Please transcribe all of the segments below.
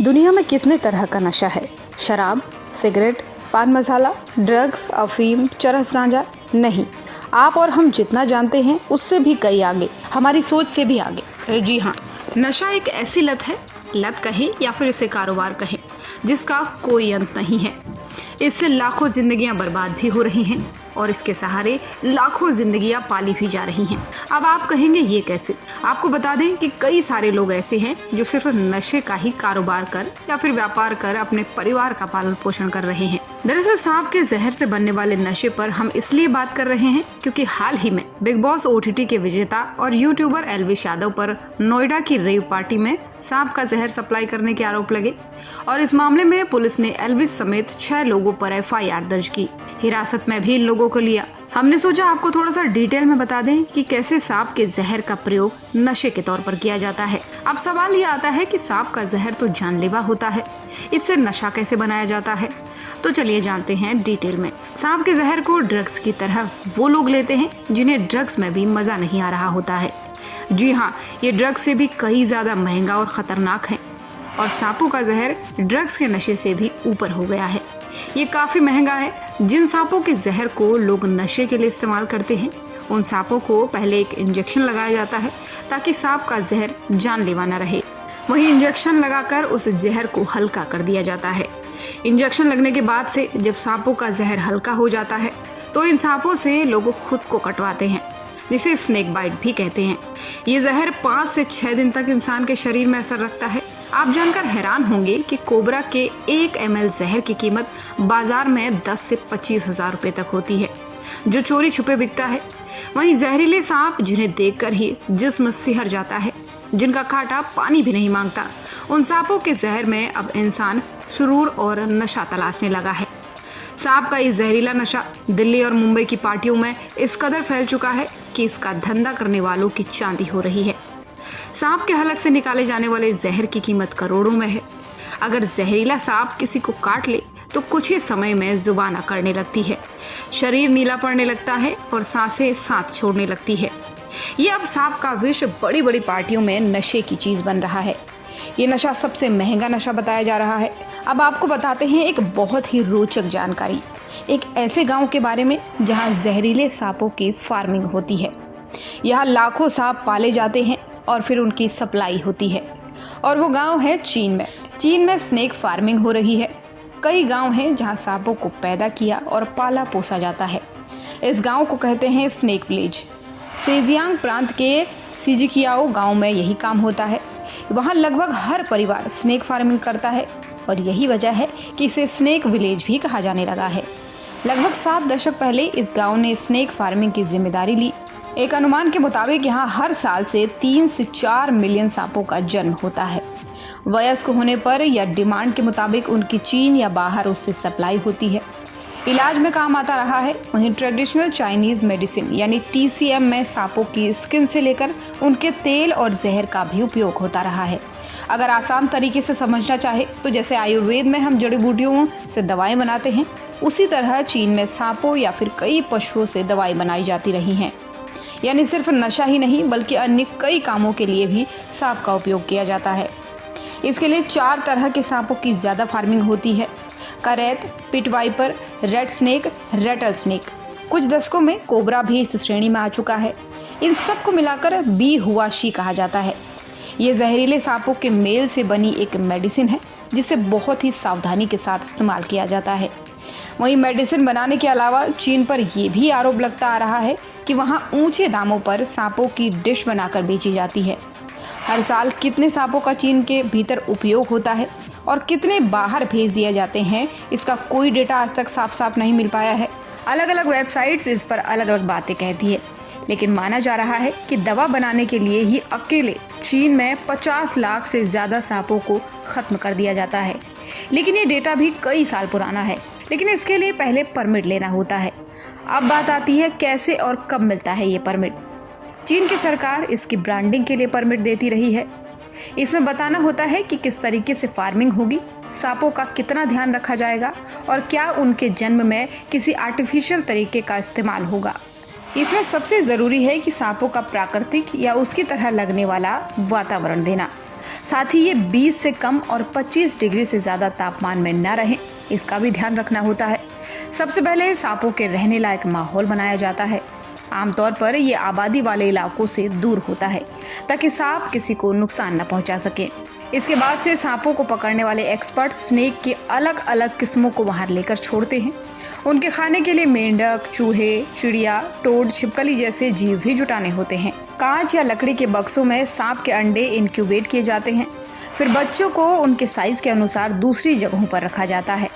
दुनिया में कितने तरह का नशा है। शराब, सिगरेट, पान मसाला, ड्रग्स, अफीम, चरस, गांजा। नहीं, आप और हम जितना जानते हैं उससे भी कई आगे, हमारी सोच से भी आगे। जी हाँ, नशा एक ऐसी लत है, लत कहें या फिर इसे कारोबार कहें, जिसका कोई अंत नहीं है। इससे लाखों जिंदगियां बर्बाद भी हो रही हैं और इसके सहारे लाखों जिंदगियां पाली भी जा रही हैं। अब आप कहेंगे ये कैसे? आपको बता दें कि कई सारे लोग ऐसे हैं जो सिर्फ नशे का ही कारोबार कर या फिर व्यापार कर अपने परिवार का पालन पोषण कर रहे हैं। दरअसल सांप के जहर से बनने वाले नशे पर हम इसलिए बात कर रहे हैं क्योंकि हाल ही में बिग बॉस OTT के विजेता और यूट्यूबर एल्विश यादव पर नोएडा की रेव पार्टी में सांप का जहर सप्लाई करने के आरोप लगे और इस मामले में पुलिस ने एल्विश समेत 6 लोगों पर FIR दर्ज की। हिरासत में भी इन लोगों को लिया। हमने सोचा आपको थोड़ा सा डिटेल में बता दें कि कैसे सांप के जहर का प्रयोग नशे के तौर पर किया जाता है। अब सवाल ये आता है कि सांप का जहर तो जानलेवा होता है, इससे नशा कैसे बनाया जाता है? तो चलिए जानते हैं डिटेल में। सांप के जहर को ड्रग्स की तरह वो लोग लेते हैं जिन्हें ड्रग्स में भी मजा नहीं आ रहा होता है। जी हाँ, ये ड्रग्स से भी कहीं ज्यादा महंगा और खतरनाक है और सांपों का जहर ड्रग्स के नशे से भी ऊपर हो गया है। ये काफी महंगा है। जिन सांपों के जहर को लोग नशे के लिए इस्तेमाल करते हैं, उन सांपों को पहले एक इंजेक्शन लगाया जाता है ताकि सांप का जहर जानलेवा न रहे। वहीं इंजेक्शन लगाकर उस जहर को हल्का कर दिया जाता है। इंजेक्शन लगने के बाद से जब सांपों का जहर हल्का हो जाता है तो इन सांपों से लोग खुद को कटवाते हैं, जिसे स्नेक बाइट भी कहते हैं। ये जहर 5 से 6 दिन तक इंसान के शरीर में असर रखता है। आप जानकर हैरान होंगे कि कोबरा के 1 ml जहर की कीमत बाजार में 10 से 25 हजार रुपए तक होती है, जो चोरी छुपे बिकता है। वहीं जहरीले सांप जिन्हें देखकर ही जिस्म सिहर जाता है, जिनका कांटा पानी भी नहीं मांगता, उन सांपों के जहर में अब इंसान सुरूर और नशा तलाशने लगा है। सांप का ये जहरीला नशा दिल्ली और मुंबई की पार्टियों में इस कदर फैल चुका है कि इसका धंधा करने वालों की चांदी हो रही है। सांप के हलक से निकाले जाने वाले जहर की कीमत करोड़ों में है। अगर जहरीला सांप किसी को काट ले तो कुछ ही समय में जुबान अकड़ने लगती है, शरीर नीला पड़ने लगता है और सांसें साथ छोड़ने लगती है। ये अब सांप का विष बड़ी बड़ी पार्टियों में नशे की चीज बन रहा है। ये नशा सबसे महंगा नशा बताया जा रहा है। अब आपको बताते हैं एक बहुत ही रोचक जानकारी, एक ऐसे गांव के बारे में जहां जहरीले सांपों की फार्मिंग होती है। यहाँ लाखों सांप पाले जाते हैं और फिर उनकी सप्लाई होती है, और वो गांव है चीन में। चीन में स्नेक फार्मिंग हो रही है। कई गांव हैं जहां सांपों को पैदा किया और पाला पोसा जाता है। इस गांव को कहते हैं स्नेक विलेज। सेजियांग प्रांत के सिजिकियाओ गांव में यही काम होता है। वहां लगभग हर परिवार स्नेक फार्मिंग करता है और यही वजह है कि इसे स्नेक विलेज भी कहा जाने लगा है। लगभग 7 दशक पहले इस गांव ने स्नेक फार्मिंग की जिम्मेदारी ली। एक अनुमान के मुताबिक यहाँ हर साल से 3 से 4 मिलियन सांपों का जन्म होता है। वयस्क होने पर या डिमांड के मुताबिक उनकी चीन या बाहर उससे सप्लाई होती है। इलाज में काम आता रहा है। वहीं ट्रेडिशनल चाइनीज मेडिसिन यानी TCM में सांपों की स्किन से लेकर उनके तेल और जहर का भी उपयोग होता रहा है। अगर आसान तरीके से समझना चाहे तो जैसे आयुर्वेद में हम जड़ी बूटियों से दवाएं बनाते हैं, उसी तरह चीन में सांपों या फिर कई पशुओं से दवाई बनाई जाती रही हैं। यानी सिर्फ नशा ही नहीं बल्कि अन्य कई कामों के लिए भी सांप का उपयोग किया जाता है। इसके लिए 4 तरह के सांपों की ज़्यादा फार्मिंग होती है: krait, pit viper, red snake, rattle snake. कुछ दशकों में कोबरा भी इस श्रेणी में आ चुका है। इन सब को मिलाकर बी हुआशी कहा जाता है। ये जहरीले सांपों के मेल से बनी एक मेडिसिन है जिसे बहुत ही सावधानी के साथ इस्तेमाल किया जाता है। वहीं मेडिसिन बनाने के अलावा चीन पर यह भी आरोप लगता आ रहा है कि वहाँ ऊंचे दामों पर सांपों की डिश बनाकर बेची जाती है। हर साल कितने सांपों का चीन के भीतर उपयोग होता है और कितने बाहर भेज दिए जाते हैं, इसका कोई डेटा आज तक साफ साफ नहीं मिल पाया है। अलग अलग वेबसाइट्स इस पर अलग अलग बातें कहती है, लेकिन माना जा रहा है कि दवा बनाने के लिए ही अकेले चीन में 50 लाख से ज़्यादा सांपों को ख़त्म कर दिया जाता है। लेकिन ये डेटा भी कई साल पुराना है, लेकिन इसके लिए पहले परमिट लेना होता है। अब बात आती है कैसे और कब मिलता है ये परमिट। चीन की सरकार इसकी ब्रांडिंग के लिए परमिट देती रही है। इसमें बताना होता है कि किस तरीके से फार्मिंग होगी, सांपों का कितना ध्यान रखा जाएगा और क्या उनके जन्म में किसी आर्टिफिशियल तरीके का इस्तेमाल होगा। इसमें सबसे ज़रूरी है कि सांपों का प्राकृतिक या उसकी तरह लगने वाला वातावरण देना। साथ ही ये 20 से कम और 25 डिग्री से ज़्यादा तापमान में न रहें, इसका भी ध्यान रखना होता है। सबसे पहले सांपों के रहने लायक माहौल बनाया जाता है। आमतौर पर ये आबादी वाले इलाकों से दूर होता है ताकि सांप किसी को नुकसान न पहुंचा सके। इसके बाद से सांपों को पकड़ने वाले एक्सपर्ट स्नेक की अलग अलग किस्मों को बाहर लेकर छोड़ते हैं। उनके खाने के लिए मेंढक, चूहे, चिड़िया, टोड, छिपकली जैसे जीव भी जुटाने होते हैं। कांच या लकड़ी के बक्सों में सांप के अंडे इंक्यूबेट किए जाते हैं। फिर बच्चों को उनके साइज के अनुसार दूसरी जगहों पर रखा जाता है।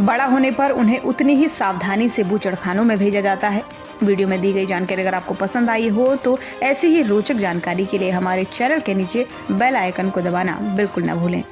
बड़ा होने पर उन्हें उतनी ही सावधानी से बूचड़खानों में भेजा जाता है। वीडियो में दी गई जानकारी अगर आपको पसंद आई हो तो ऐसी ही रोचक जानकारी के लिए हमारे चैनल के नीचे बेल आइकन को दबाना बिल्कुल न भूलें।